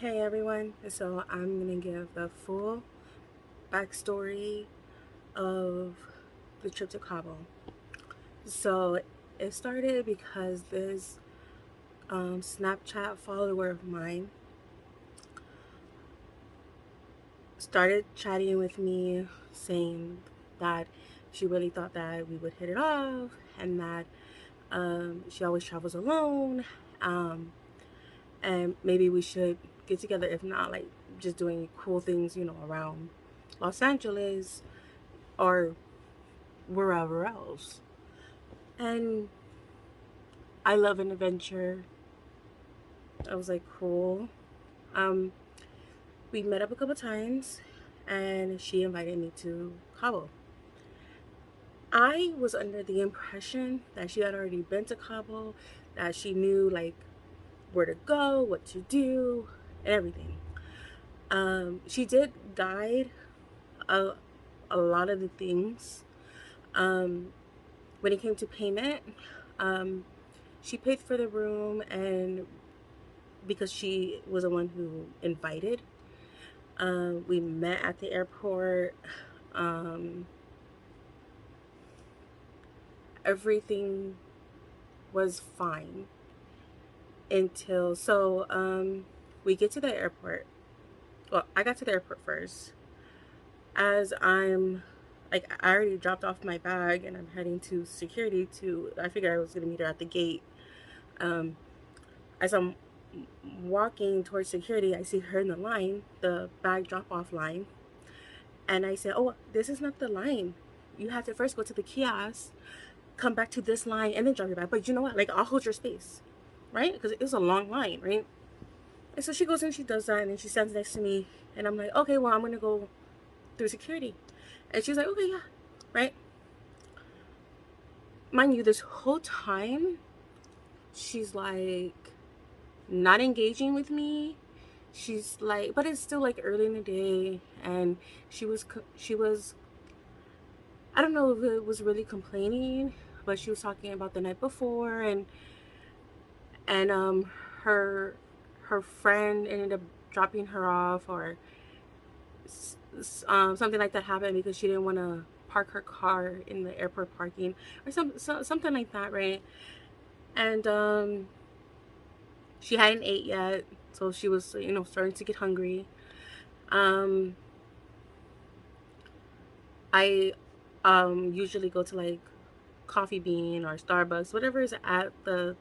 Hey everyone, so I'm gonna give the full backstory of the trip to Cabo. So it started because this Snapchat follower of mine started chatting with me saying that she really thought that we would hit it off and that she always travels alone, um, and maybe we should get together, if not like just doing cool things, around Los Angeles or wherever else. And I love an adventure. I was like, cool. Um, we met up a couple times and she invited me to Cabo. I was under the impression that she had already been to Cabo, that she knew like where to go, what to do, and everything. She did guide a, a lot of the things. Um, when it came to payment, um, she paid for the room, and because she was the one who invited, we met at the airport. Um, Everything was fine until we get to the airport. Well, I got to the airport first. As I'm like, I already dropped off my bag and I'm heading to security. I figured I was gonna meet her at the gate. Um, as I'm walking towards security, I see her in the line, the bag drop off line. And I said, "Oh, this is not the line. You have to first go to the kiosk, come back to this line, and then drop your bag. But you know what? Like, I'll hold your space, right? Because it was a long line, right?" And so she goes and she does that, and then she stands next to me, and I'm like, "Okay, well, I'm gonna go through security." And she's like, "Okay, yeah, right." Mind you, this whole time, she's like not engaging with me. She's like, but it's still like early in the day, and she was I don't know if it was really complaining, but she was talking about the night before, and her her friend ended up dropping her off, or something like that happened because she didn't want to park her car in the airport parking, or something like that, right? And she hadn't ate yet, so she was starting to get hungry. Um, I usually go to like Coffee Bean or Starbucks, whatever is at the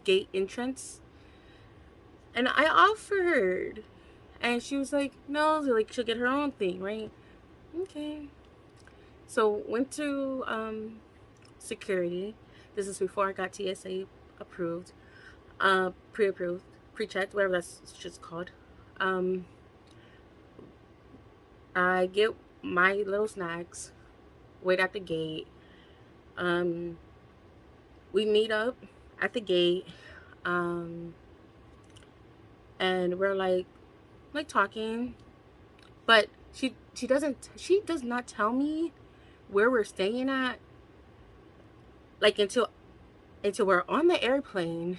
gate entrance. And I offered. And she was like, no, like she'll get her own thing, right? Okay. So went to security. This is before I got TSA approved, pre-approved, pre-checked, whatever that's just called. Um, I get my little snacks, wait at the gate. Um, we meet up at the gate. Um, and we're like talking, but she does not tell me where we're staying at, like until we're on the airplane.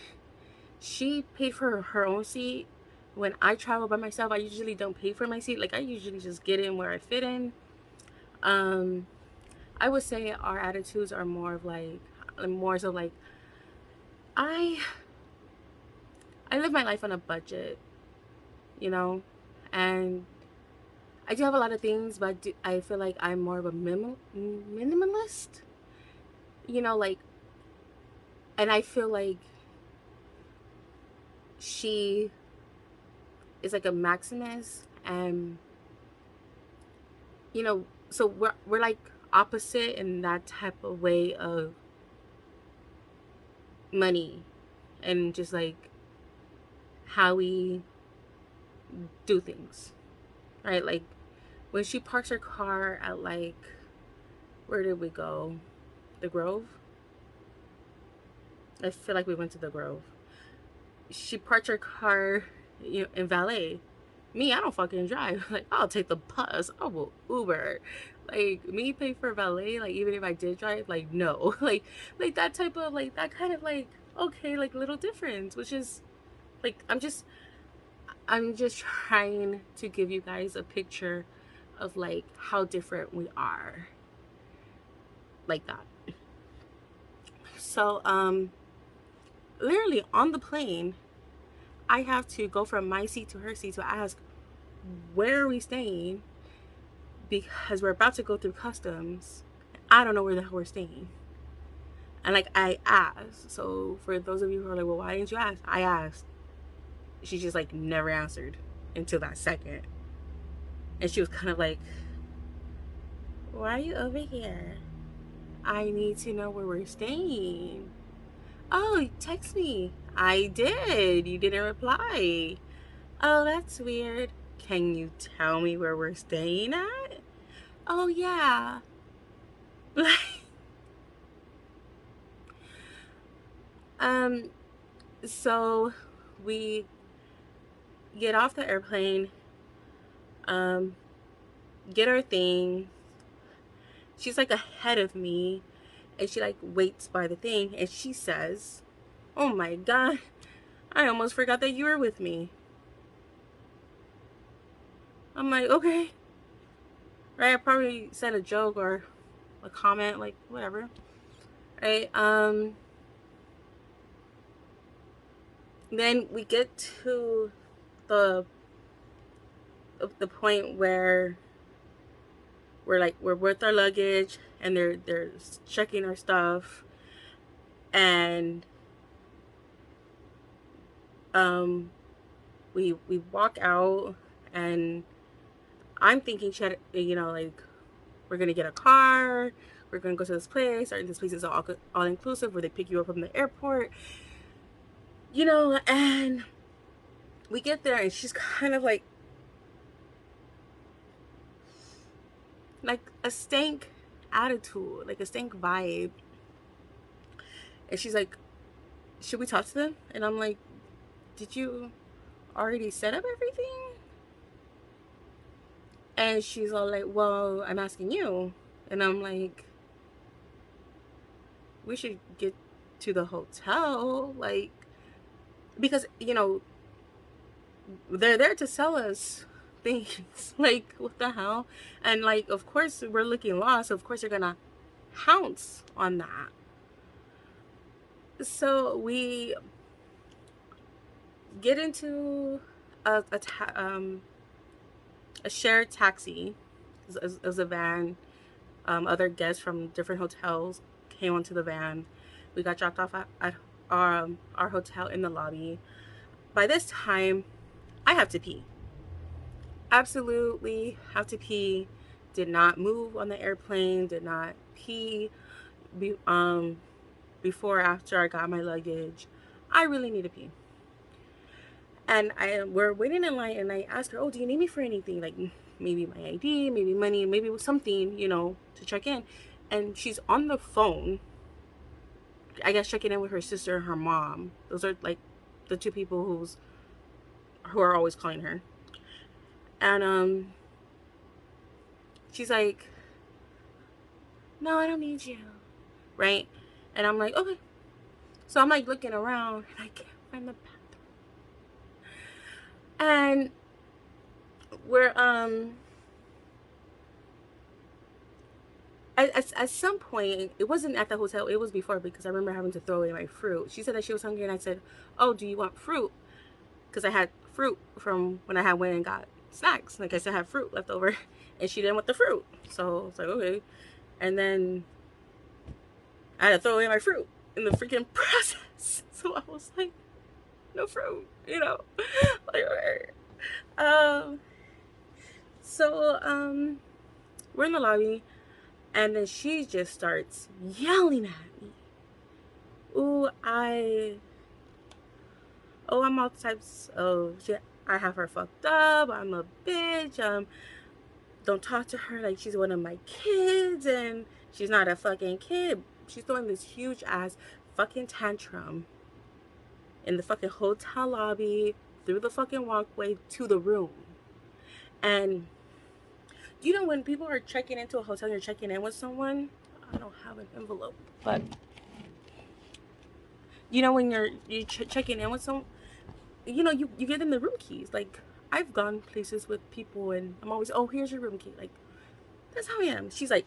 She paid for her own seat. When I travel by myself, I usually don't pay for my seat. Like, I usually just get in where I fit in. um I would say our attitudes are more so like, i I live my life on a budget, you know and I do have a lot of things, but I feel like I'm more of a minimalist, like, and I feel like she is like a Maximus, and so we're like opposite in that type of way of money, and just like how we do things, right? Like, when she parks her car at, like, where did we go? The Grove? I feel like we went to the Grove. She parked her car, in valet. Me, I don't fucking drive. Like, I'll take the bus. I will Uber. Like, me pay for valet, like, even if I did drive, like, no. Like that type of, that kind of, like, okay, like, little difference, which is, like, I'm just trying to give you guys a picture of like how different we are, like that. So literally on the plane, I have to go from my seat to her seat to ask, where are we staying? Because we're about to go through customs. I don't know where the hell we're staying. And like I asked. So for those of you who are like, well, why didn't you ask? I asked. She just like never answered until that second. And she was kind of like, why are you over here? I need to know where we're staying. Oh, text me. I did. You didn't reply. Oh, that's weird. Can you tell me where we're staying at? Oh, yeah. um, so we get off the airplane, um, get our thing. She's like ahead of me, and she like waits by the thing, and she says, oh my God, I almost forgot that you were with me. I'm like, okay. Right? I probably said a joke or a comment, like whatever. Right? Then we get to the the point where we're with our luggage and they're checking our stuff, and um we walk out, and I'm thinking she had, you know, like, we're gonna get a car, we're gonna go to this place, or this place is all inclusive where they pick you up from the airport, you know. And we get there and she's kind of like a stank attitude, like a stank vibe. And she's like, should we talk to them? And I'm like, did you already set up everything? And she's all like, well, I'm asking you. And I'm like, we should get to the hotel, like, because, you know, they're there to sell us things. Like, what the hell? And like, of course we're looking lost, of course they're gonna pounce on that. So we get into a shared taxi. It was a van. Other guests from different hotels came onto the van. We got dropped off at our hotel in the lobby. By this time, I have to pee. Absolutely have to pee. Did not move on the airplane. Did not pee be, before or after I got my luggage. I really need to pee. And we're waiting in line, and I asked her, oh, do you need me for anything? Like maybe my ID, maybe money, maybe something, you know, to check in. And she's on the phone, I guess, checking in with her sister and her mom. Those are like the two people who are always calling her. And she's like, no, I don't need you. Right? And I'm like, okay. So I'm like looking around, and I can't find the bathroom. And we're at some point, it wasn't at the hotel, it was before, because I remember having to throw away my fruit. She said that she was hungry, and I said, oh, do you want fruit? Because I had fruit from when I had went and got snacks. Like I said, I had fruit left over, and she didn't want the fruit. So I was like, okay. And then I had to throw away my fruit in the freaking process. So I was like, no fruit, you know. Like, okay. We're in the lobby, and then she just starts yelling at me. Ooh, I'm all types of shit. I have her fucked up. I'm a bitch. Don't talk to her like she's one of my kids, and she's not a fucking kid. She's throwing this huge ass fucking tantrum in the fucking hotel lobby, through the fucking walkway to the room. And you know, when people are checking into a hotel, you're checking in with someone. I don't have an envelope, but you know, when you're checking in with someone, you know, you get them the room keys. Like, I've gone places with people and I'm always, oh, here's your room key. Like, that's how I am. She's like,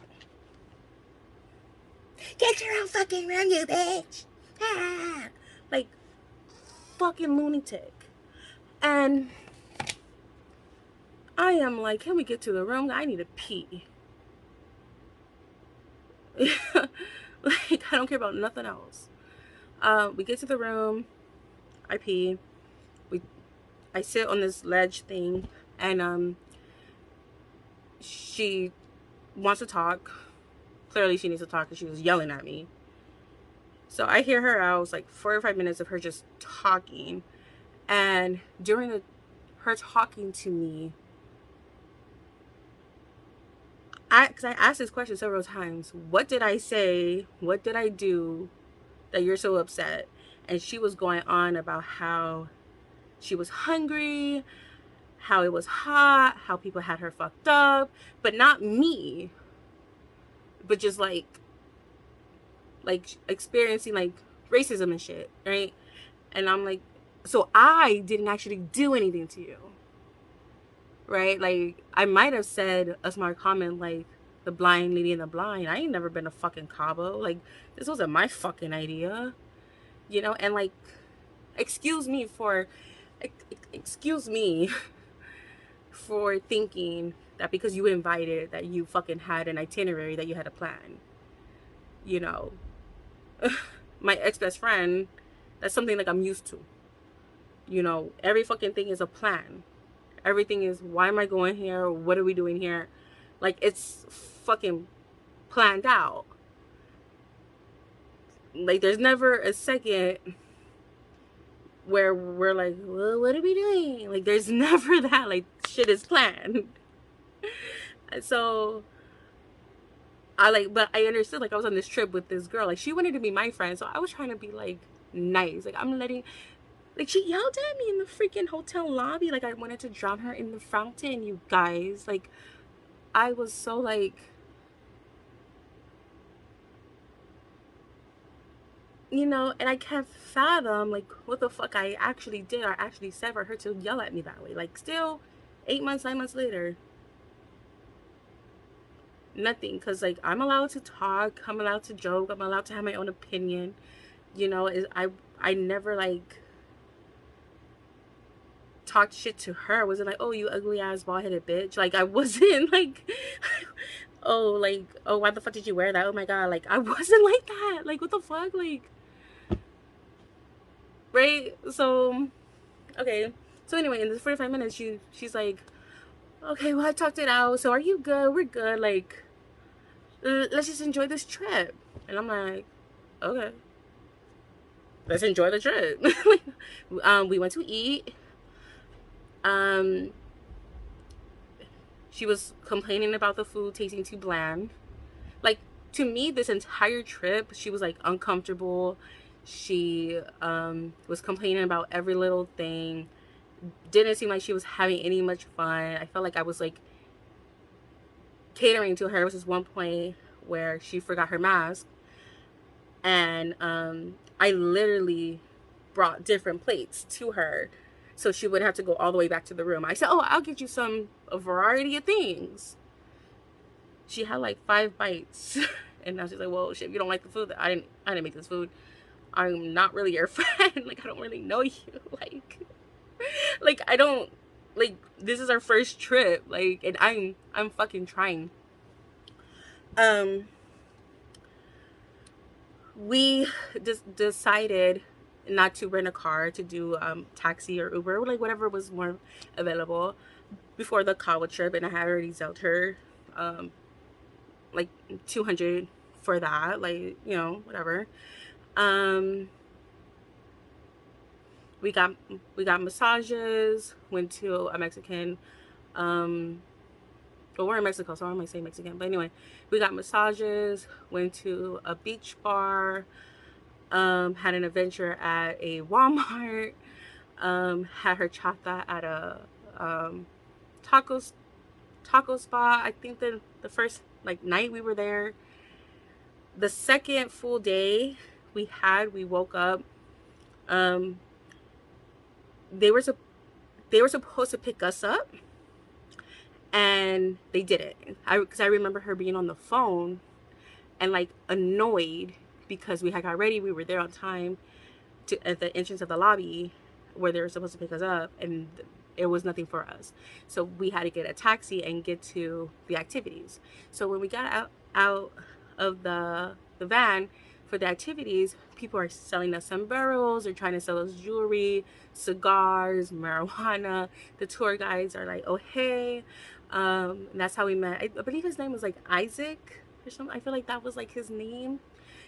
get your own fucking room, you bitch. Ah. Like, fucking lunatic. And I am like, can we get to the room? I need to pee. Like, I don't care about nothing else. We get to the room. I pee. I sit on this ledge thing, and she wants to talk. Clearly, she needs to talk because she was yelling at me. So I hear her out. It was like 45 minutes of her just talking, and during her talking to me, because I asked this question several times. What did I say? What did I do that you're so upset? And she was going on about how she was hungry, how it was hot, how people had her fucked up, but not me, but just like experiencing like racism and shit, right? And I'm like, so I didn't actually do anything to you, right? Like, I might have said a smart comment like, the blind leading the blind. I ain't never been a fucking Cabo. Like, this wasn't my fucking idea, you know? And like, excuse me for excuse me for thinking that because you invited, that you fucking had an itinerary, that you had a plan, you know. My ex-best friend, that's something like I'm used to, you know. Every fucking thing is a plan. Everything is, why am I going here? What are we doing here? Like, it's fucking planned out. Like, there's never a second where we're like, well, what are we doing? Like, there's never that. Like, shit is planned. So but I understood, like, I was on this trip with this girl. Like, she wanted to be my friend, so I was trying to be like nice. Like, like, she yelled at me in the freaking hotel lobby. Like, I wanted to drown her in the fountain, you guys. Like, I was so like, you know, and I can't fathom like what the fuck I actually did or actually said for her to yell at me that way. Like, still 8 months, 9 months later, nothing. Because like, I'm allowed to talk, I'm allowed to joke, I'm allowed to have my own opinion, you know. I never like talked shit to her. I wasn't like, oh, you ugly ass bald headed bitch. Like, I wasn't like oh, like, oh, why the fuck did you wear that? Oh my god. Like, I wasn't like that. Like, what the fuck? Like, right? So okay. So anyway, in this 45 minutes, she's like, okay, well, I talked it out. So are you good? We're good. Like, let's just enjoy this trip. And I'm like, okay, let's enjoy the trip. We went to eat. Um, she was complaining about the food tasting too bland. Like, to me, this entire trip, she was like uncomfortable. She was complaining about every little thing. Didn't seem like she was having any much fun. I felt like I was like catering to her. There was this one point where she forgot her mask, and I literally brought different plates to her so she wouldn't have to go all the way back to the room. I said, oh, I'll get you a variety of things. She had like 5 bites. And now she's like, well, shit, if you don't like the food, I didn't make this food, I'm not really your friend. Like, I don't really know you. Like I don't, like, this is our first trip, like, and I'm fucking trying. um we just decided not to rent a car, to do taxi or Uber, like whatever was more available before the Kawa trip. And I had already dealt her like 200 for that, like, you know, whatever. um we got massages, went to a Mexican, well, we're in Mexico, so I might say Mexican, but anyway, we got massages, went to a beach bar, had an adventure at a Walmart, had her chata at a taco spot. I think the first like night we were there. The second full day we woke up, um they were they were supposed to pick us up, and they didn't. Because I remember her being on the phone and like annoyed because we had got ready, we were there on time to at the entrance of the lobby where they were supposed to pick us up, and it was nothing for us. So we had to get a taxi and get to the activities. So when we got out of the van for the activities, people are selling us sombreros, they're trying to sell us jewelry, cigars, marijuana. The tour guides are like, oh hey. And that's how we met. I believe his name was like Isaac or something. I feel like that was like his name.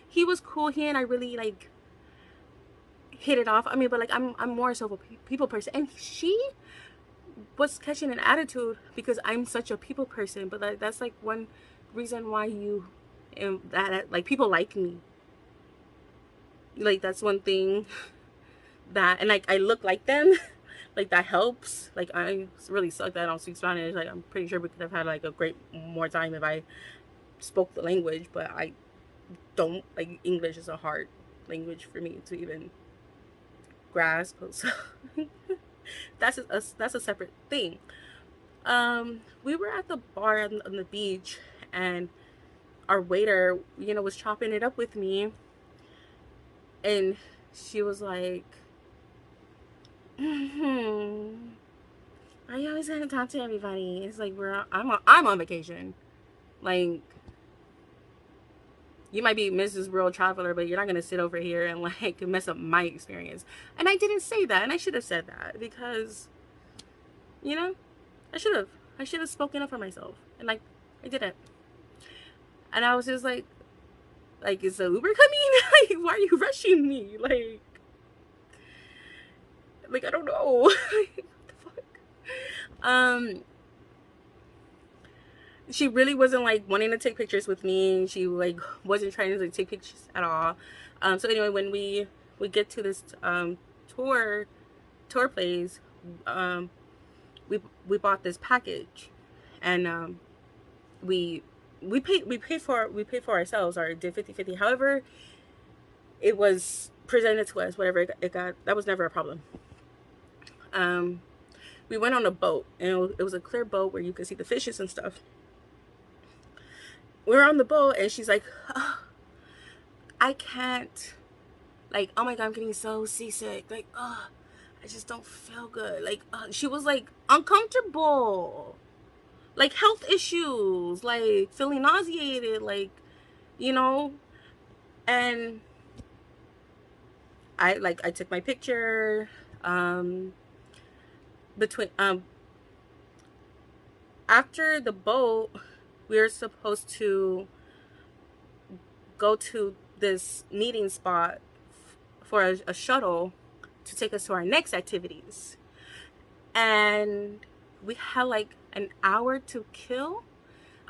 He was cool. He and I really like hit it off. I mean, but like I'm more so a people person, and she was catching an attitude because I'm such a people person. But that's like one reason why you that like people like me. Like that's one thing that, and like I look like them. Like that helps. Like I really suck that I don't speak Spanish. Like I'm pretty sure we could have had like a great more time if I spoke the language, but I don't. Like English is a hard language for me to even grasp. So that's a separate thing. We were at the bar on the beach, and our waiter, you know, was chopping it up with me, and she was like, "Are you always gonna talk to everybody?" It's like I'm on vacation. Like you might be Mrs. World Traveler, but you're not gonna sit over here and like mess up my experience. And I didn't say that, and I should have said that because, you know, I should have. I should have spoken up for myself, and like I didn't. And I was just like, is the Uber coming? Like, why are you rushing me? Like I don't know. What the fuck? She really wasn't like wanting to take pictures with me. She like wasn't trying to like take pictures at all. So anyway, when we get to this tour place, we bought this package, and we paid for ourselves, or did 50/50. However, it was presented to us, whatever it got, that was never a problem. We went on a boat, and it was a clear boat where you could see the fishes and stuff. We were on the boat, and she's like, oh, I can't, like, oh my god, I'm getting so seasick, like, oh, I just don't feel good. Like, she was like uncomfortable, like health issues, like feeling nauseated, like, you know. And I took my picture between after the boat. We were supposed to go to this meeting spot for a shuttle to take us to our next activities, and we had like an hour to kill,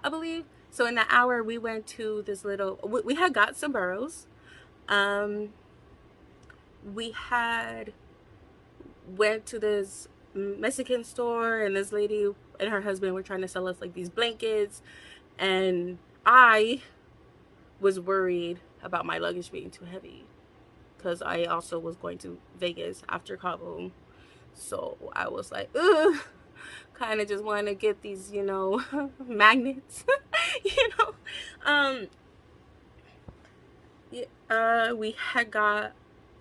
I believe. So in that hour, we went to this little. We had got sombreros. We had went to this Mexican store, and this lady and her husband were trying to sell us like these blankets, and I was worried about my luggage being too heavy because I also was going to Vegas after Cabo. So I was like, ugh, kind of just want to get these, you know, magnets, you know. Yeah, we had got,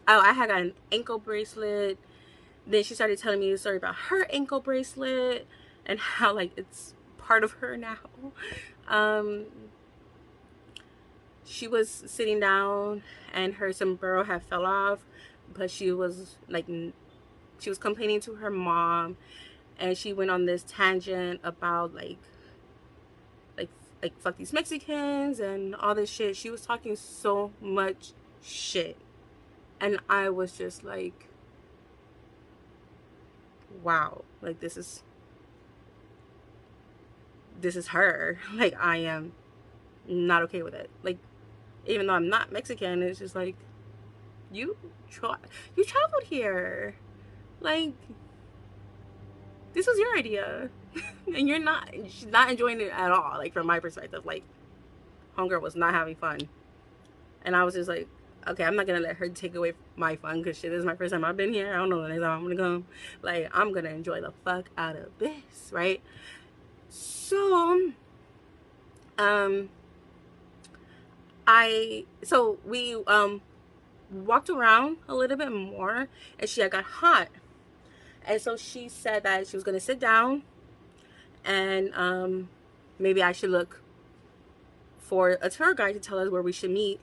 oh, I had got an ankle bracelet. Then she started telling me a story about her ankle bracelet and how like it's part of her now. She was sitting down and her sombrero had fell off, but she was like, she was complaining to her mom, and she went on this tangent about like fuck these Mexicans and all this shit. She was talking so much shit, and I was just like, wow, like this is her. Like I am not okay with it. Like even though I'm not Mexican, it's just like you traveled here, like this was your idea. And she's not enjoying it at all. Like from my perspective, like homegirl was not having fun. And I was just like, okay, I'm not gonna let her take away my fun because shit, this is my first time I've been here. I don't know the next time I'm gonna come. Like, I'm gonna enjoy the fuck out of this, right? So, um, we walked around a little bit more, and she had got hot, and so she said that she was gonna sit down, and maybe I should look for a tour guide to tell us where we should meet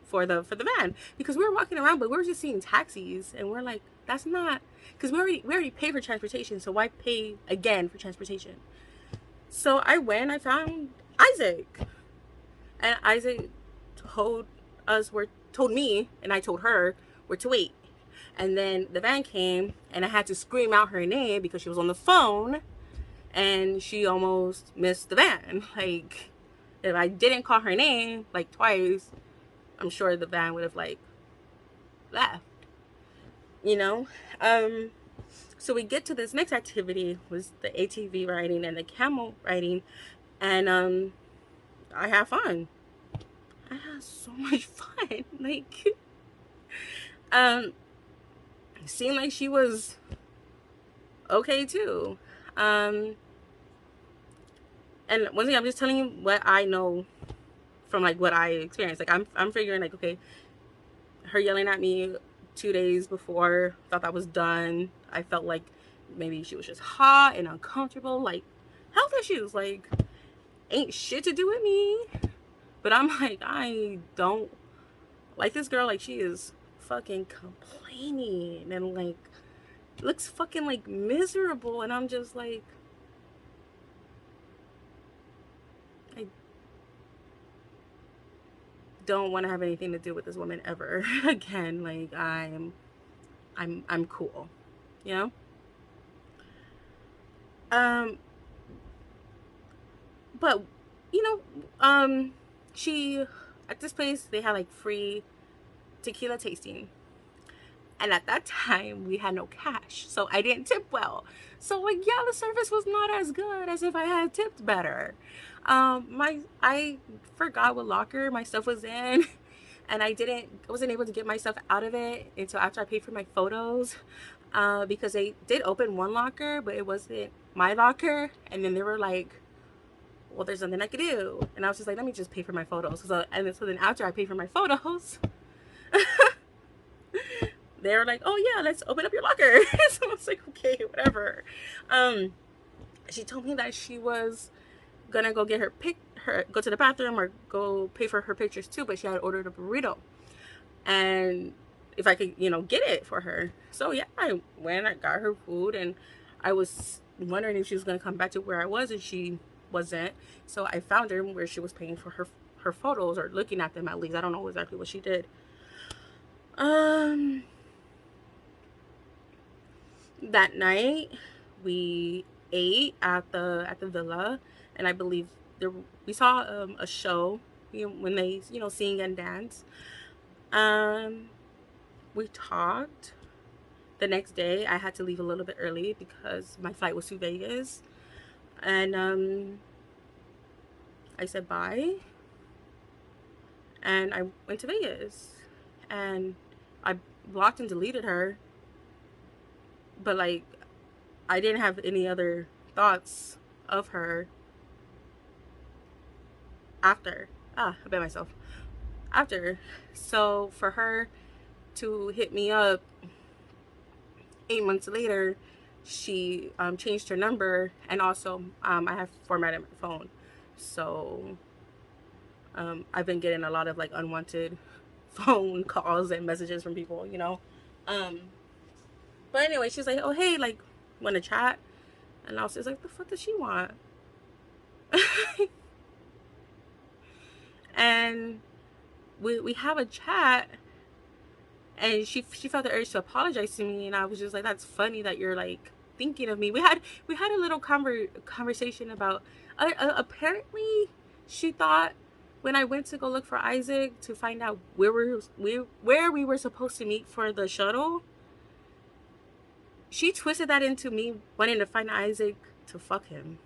for the van, because we were walking around but we were just seeing taxis, and we're like, that's not, because we already paid for transportation, so why pay again for transportation? So I found Isaac, and Isaac told told me, and I told her where to wait. And then the van came, and I had to scream out her name because she was on the phone, and she almost missed the van. Like, if I didn't call her name like twice, I'm sure the van would have like left, you know. Um, so we get to this next activity, was the ATV riding and the camel riding, and I have fun. I had so much fun. Like, um, it seemed like she was okay too. Um, and once again, I'm just telling you what I know from like what I experienced. Like, I'm figuring like, okay, her yelling at me 2 days before, thought that was done. I felt like maybe she was just hot and uncomfortable, like health issues, like ain't shit to do with me. But I'm like, I don't like this girl. Like, she is fucking complaining and like looks fucking like miserable, and I'm just like, I don't want to have anything to do with this woman ever again. Like, I'm cool, you know. Um, but you know, she, at this place they had like free tequila tasting, and at that time we had no cash, so I didn't tip well. So like, yeah, the service was not as good as if I had tipped better. I forgot what locker my stuff was in, and I wasn't able to get my stuff out of it until after I paid for my photos, because they did open one locker, but it wasn't my locker. And then they were like, well, there's nothing I could do. And I was just like, let me just pay for my photos. So then after I paid for my photos, they were like, oh yeah, let's open up your locker. So I was like, okay, whatever. Um, she told me that she was gonna go get go to the bathroom or go pay for her pictures too, but she had ordered a burrito. And if I could, get it for her. So yeah, I went, I got her food, and I was wondering if she was gonna come back to where I was, and she wasn't. So I found her where she was paying for her photos, or looking at them at least. I don't know exactly what she did. Um, that night we ate at the villa, and I believe there we saw a show, when they sing and dance. Um, we talked. The next day I had to leave a little bit early because my flight was to Vegas, and I said bye, and I went to Vegas, and I blocked and deleted her, but like, I didn't have any other thoughts of her after. I bet myself. After. So for her to hit me up 8 months later, she changed her number, and also I have formatted my phone. So I've been getting a lot of like unwanted phone calls and messages from people. Um, but anyway, she's like, oh hey, like, want to chat? And I was just like, the fuck does she want? And we have a chat, and she felt the urge to apologize to me, and I was just like, that's funny that you're like thinking of me. We had a little conversation about, apparently she thought when I went to go look for Isaac to find out where we were supposed to meet for the shuttle, she twisted that into me wanting to find Isaac to fuck him.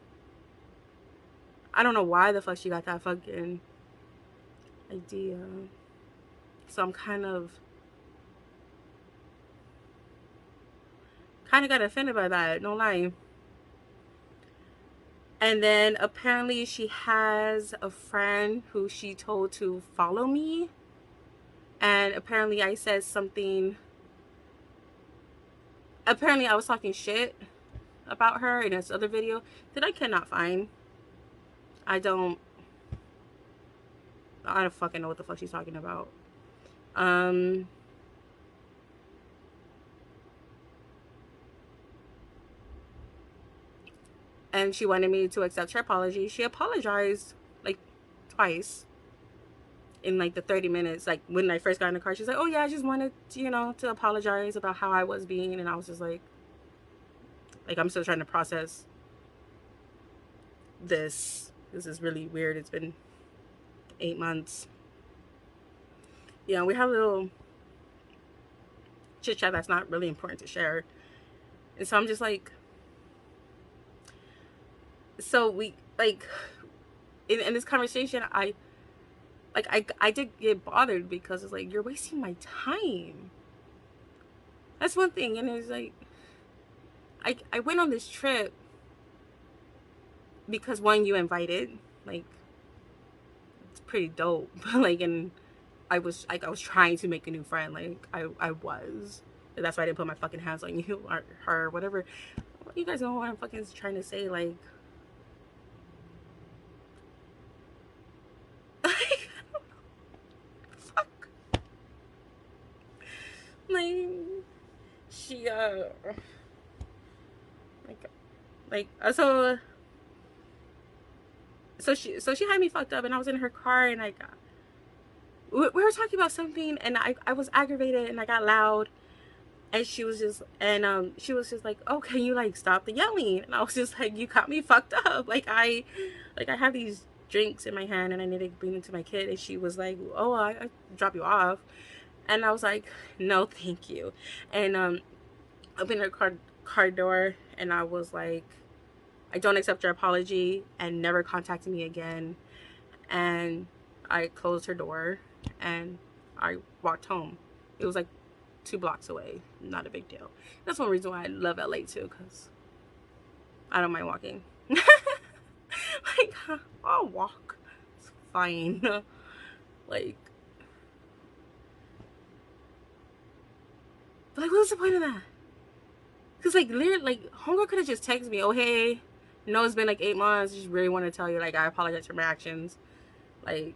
I don't know why the fuck she got that fucking idea. So I'm kind of got offended by that, no lie. And then apparently she has a friend who she told to follow me. And apparently I said something. Apparently I was talking shit about her in this other video that I cannot find. I don't fucking know what the fuck she's talking about. And she wanted me to accept her apology. She apologized like twice in like the 30 minutes. Like when I first got in the car, she's like, oh yeah, I just wanted to, you know, to apologize about how I was being. And I was just like I'm still trying to process this. This is really weird. It's been 8 months. Yeah, we have a little chit chat that's not really important to share. And so I'm just like, so we like in this conversation, I did get bothered because it's like, you're wasting my time. That's one thing. And it's like, I went on this trip because one, you invited, like, it's pretty dope. Like, and I was trying to make a new friend. Like I was. That's why I didn't put my fucking hands on you or her, whatever. You guys know what I'm fucking trying to say. Like, fuck. Like, she so she had me fucked up, and I was in her car, and we were talking about something, and I was aggravated, and I got loud, and she was just like, oh, can you like stop the yelling? And I was just like, you got me fucked up. Like I have these drinks in my hand, and I need to bring them to my kid. And she was like, oh, I drop you off. And I was like, no thank you. And opened her car door, and I was like, I don't accept your apology, and never contact me again. And I closed her door, and I walked home. It was like 2 blocks away. Not a big deal. That's one reason why I love LA too, because I don't mind walking. Like, I'll walk. It's fine. Like what's the point of that? Because like literally, like, homegirl could have just texted me, oh hey, no, it's been like 8 months, I just really want to tell you, like, I apologize for my actions. Like,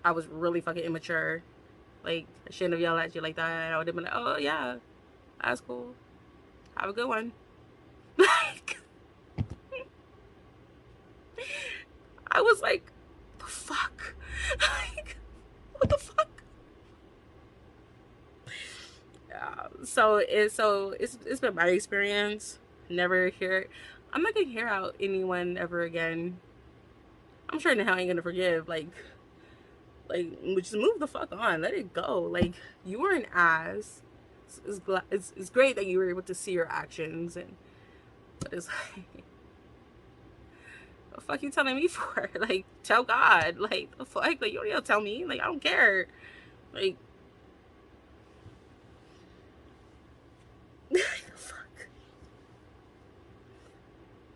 I was really fucking immature. Like, I shouldn't have yelled at you like that. I would have been like, oh yeah, that's cool, have a good one. Like, I was like, the fuck? Like, what the fuck? Yeah, so it's been my experience. Never hear, I'm not gonna hear out anyone ever again. I'm sure in the hell I ain't gonna forgive. Like just move the fuck on, let it go. Like, you were an ass. It's great that you were able to see your actions, and but it's like, what the fuck you telling me for? Like, tell God. Like, the fuck? Like, you don't need to tell me. Like, I don't care. Like, fuck.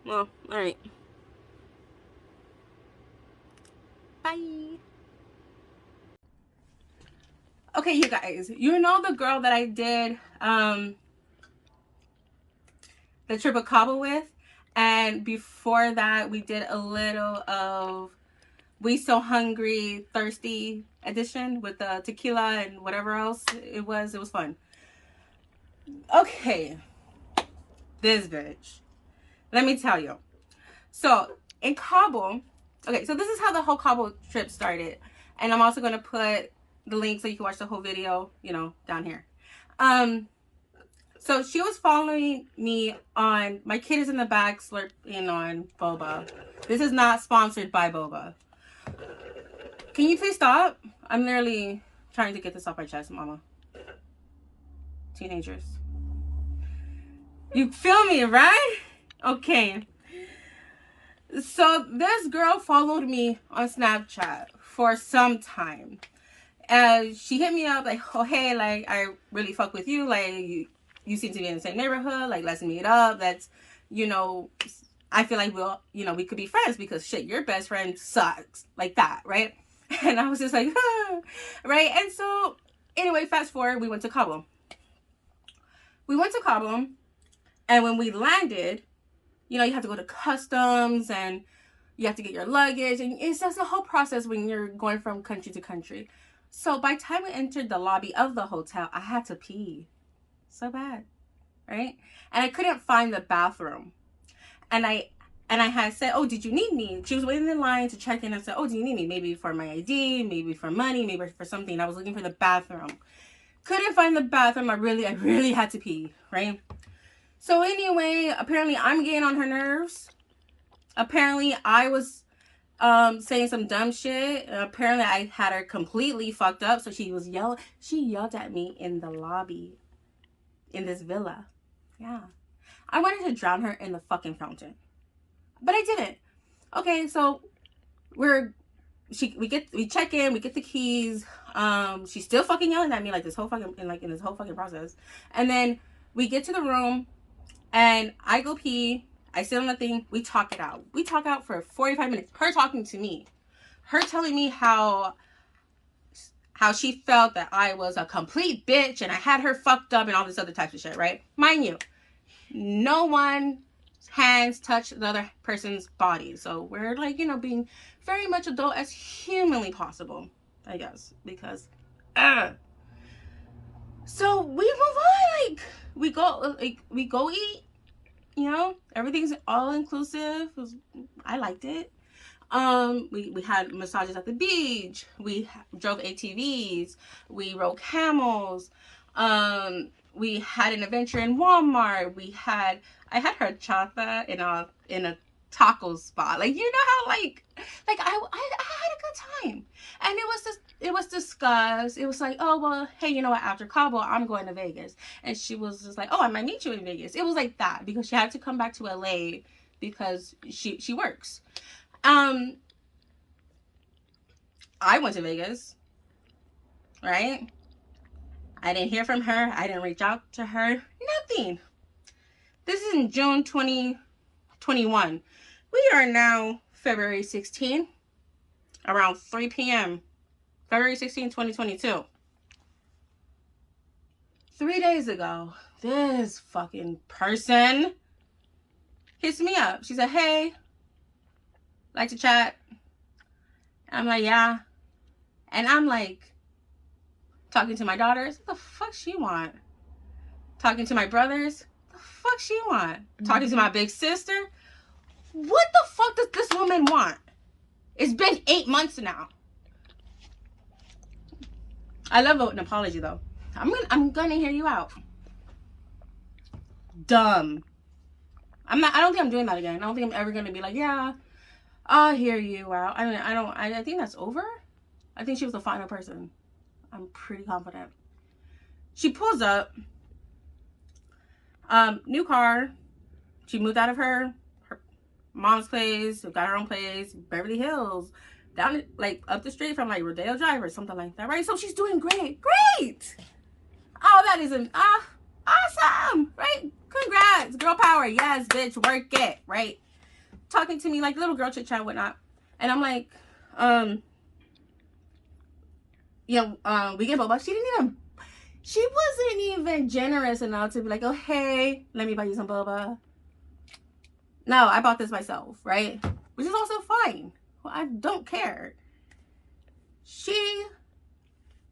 Well, alright. Bye. Okay, you guys, you know the girl that I did the trip of Cabo with, and before that we did a little of We So Hungry Thirsty edition with the tequila and whatever else it was fun. Okay, this bitch, let me tell you. So in Cabo, okay, so this is how the whole Cabo trip started, and I'm also going to put the link so you can watch the whole video, you know, down here. So she was following me on, my kid is in the back slurping on boba. This is not sponsored by boba. Can you please stop? I'm literally trying to get this off my chest, mama. Teenagers. You feel me, right? Okay. So this girl followed me on Snapchat for some time. she hit me up like, oh hey, like I really fuck with you, like you seem to be in the same neighborhood, like let's meet up, let's, you know, I feel like we'll, you know, we could be friends because shit, your best friend sucks, like that, right? And I was just like, ah, right? And so anyway, fast forward, we went to Cabo. And when we landed, you know, you have to go to customs and you have to get your luggage, and it's just a whole process when you're going from country to country. So by the time we entered the lobby of the hotel, I had to pee so bad, right? And I couldn't find the bathroom. And I had said, oh, did you need me? She was waiting in line to check in. I said, oh, do you need me? Maybe for my ID, maybe for money, maybe for something. I was looking for the bathroom. Couldn't find the bathroom. I really had to pee, right? So anyway, apparently I'm getting on her nerves. Apparently I was saying some dumb shit. Apparently I had her completely fucked up. So she yelled at me in the lobby in this villa. Yeah. I wanted to drown her in the fucking fountain, but I didn't. Okay, so we check in, we get the keys. She's still fucking yelling at me like this whole fucking in this whole fucking process. And then we get to the room and I go pee. I sit on the thing. We talk it out. We talk out for 45 minutes. Her talking to me. Her telling me how she felt that I was a complete bitch and I had her fucked up and all this other types of shit, right? Mind you, no one's hands touch the other person's body. So we're like, you know, being very much adult as humanly possible, I guess, because so we move on, like we go eat, you know, everything's all inclusive. I liked it. We had massages at the beach, we drove ATVs, we rode camels, we had an adventure in Walmart. I had her chata in a taco spot. Like, you know how like I had a good time. And it was discussed. It was like, oh well, hey, you know what, after Cabo I'm going to Vegas. And she was just like, oh, I might meet you in Vegas. It was like that because she had to come back to LA because she works. I went to Vegas, right? I didn't hear from her. I didn't reach out to her. Nothing. This is in June 2021. We are now February 16, around 3 p.m. February 16, 2022. 3 days ago, this fucking person hits me up. She said, hey, like to chat? I'm like, yeah. And I'm like, talking to my daughters, what the fuck she want? Talking to my brothers, what the fuck she want? Talking to my big sister, what the fuck does this woman want? It's been 8 months now. I love an apology though. I'm gonna hear you out. Dumb. I don't think I'm doing that again. I don't think I'm ever gonna be like, yeah, I'll hear you out. I think that's over. I think she was the final person. I'm pretty confident. She pulls up. New car. She moved out of her mom's place, got her own place, Beverly Hills, down like up the street from like Rodeo Drive or something like that, right? So she's doing great. Oh, that is awesome, right? Congrats, girl power. Yes, bitch, work it, right? Talking to me like little girl chit chat, whatnot, and I'm like, we get boba. She wasn't even generous enough to be like, oh hey, let me buy you some boba. No, I bought this myself, right? Which is also fine. Well, I don't care. She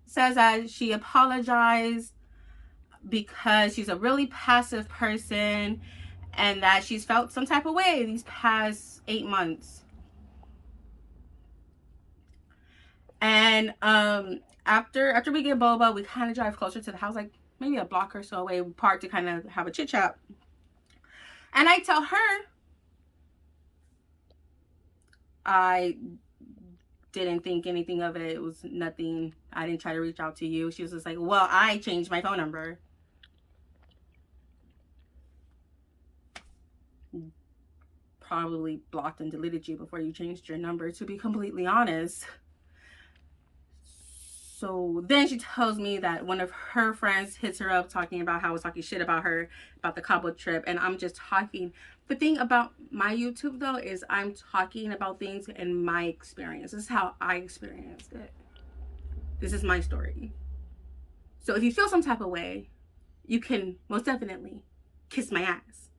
says that she apologized because she's a really passive person and that she's felt some type of way these past 8 months. And after we get boba, we kind of drive closer to the house, like maybe a block or so away. We park to kind of have a chit chat. And I tell her I didn't think anything of it. It was nothing. I didn't try to reach out to you. She was just like, well, I changed my phone number. Probably blocked and deleted you before you changed your number, to be completely honest. So then she tells me that one of her friends hits her up talking about how I was talking shit about her, about the Cabo trip. And I'm just talking. The thing about my YouTube, though, is I'm talking about things in my experience. This is how I experienced it. This is my story. So if you feel some type of way, you can most definitely kiss my ass.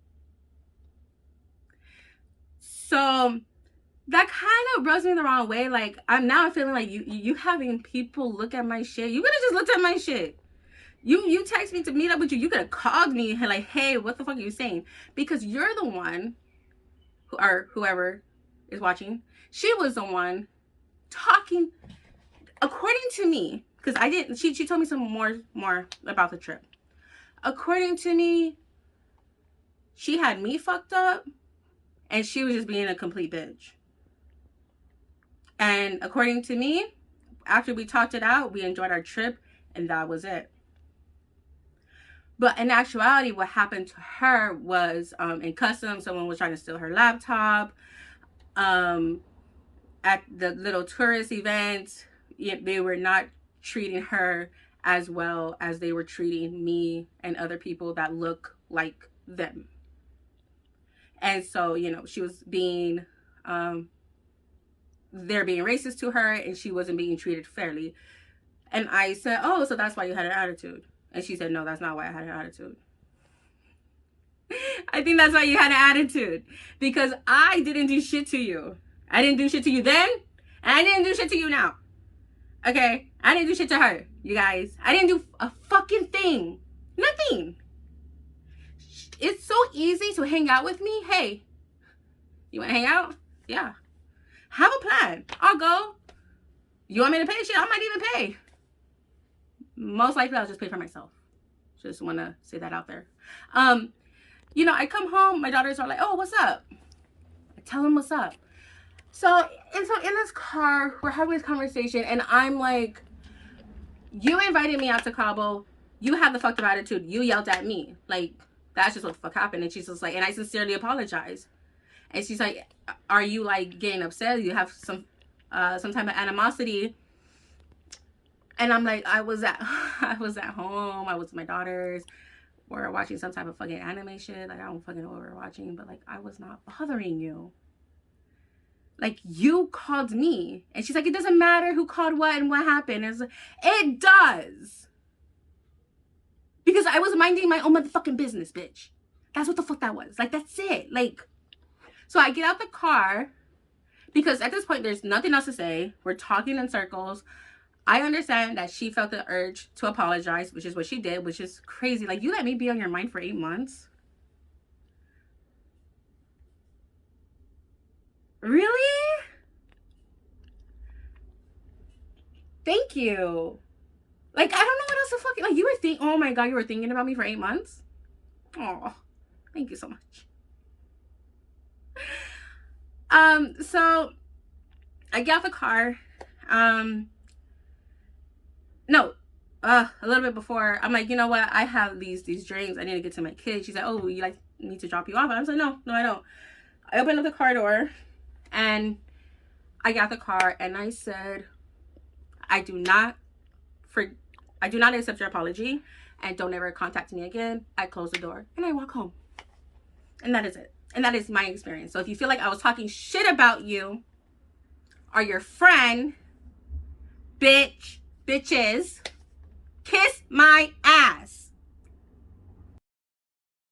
So that kind of rubs me the wrong way. Like, I'm now feeling like you having people look at my shit. You could have just looked at my shit. You text me to meet up with you. You could have called me and like, hey, what the fuck are you saying? Because you're the one, or whoever is watching, she was the one talking, according to me, because I didn't, she told me some more about the trip. According to me, she had me fucked up and she was just being a complete bitch. And according to me, after we talked it out, we enjoyed our trip and that was it. But in actuality, what happened to her was in customs, someone was trying to steal her laptop. At the little tourist event, they were not treating her as well as they were treating me and other people that look like them. And so, you know, she was being, they're being racist to her and she wasn't being treated fairly. And I said, oh, so that's why you had an attitude. And she said, no, that's not why I had an attitude. I think that's why you had an attitude. Because I didn't do shit to you. I didn't do shit to you then. And I didn't do shit to you now. Okay? I didn't do shit to her, you guys. I didn't do a fucking thing. Nothing. It's so easy to hang out with me. Hey, you want to hang out? Yeah. Have a plan. I'll go. You want me to pay shit? I might even pay. Most likely, I'll just pay for myself. Just want to say that out there. You know, I come home. My daughters are like, oh, what's up? I tell them what's up. So in this car, we're having this conversation. And I'm like, you invited me out to Cabo. You have the fucked up attitude. You yelled at me. Like, that's just what the fuck happened. And she's just like, and I sincerely apologize. And she's like, are you like getting upset? You have some type of animosity? And I'm like, I was at home. I was with my daughters. We're watching some type of fucking anime shit. Like, I don't fucking know what we're watching. But like, I was not bothering you. Like, you called me. And she's like, it doesn't matter who called what and what happened. And like, it does. Because I was minding my own motherfucking business, bitch. That's what the fuck that was. Like, that's it. Like, so I get out the car. Because at this point, there's nothing else to say. We're talking in circles. I understand that she felt the urge to apologize, which is what she did, which is crazy. Like, you let me be on your mind for 8 months? Really? Thank you. Like, I don't know what else to fucking, like, you were thinking, oh my God, you were thinking about me for 8 months? Oh, thank you so much. So I get out the car. No, a little bit before, I'm like, you know what? I have these drinks. I need to get to my kids. She's like, oh, you like me to drop you off? And I was like, no, I don't. I opened up the car door and I got the car and I said, I do not accept your apology and don't ever contact me again. I close the door and I walk home. And that is it. And that is my experience. So if you feel like I was talking shit about you or your friend, bitches, kiss my ass.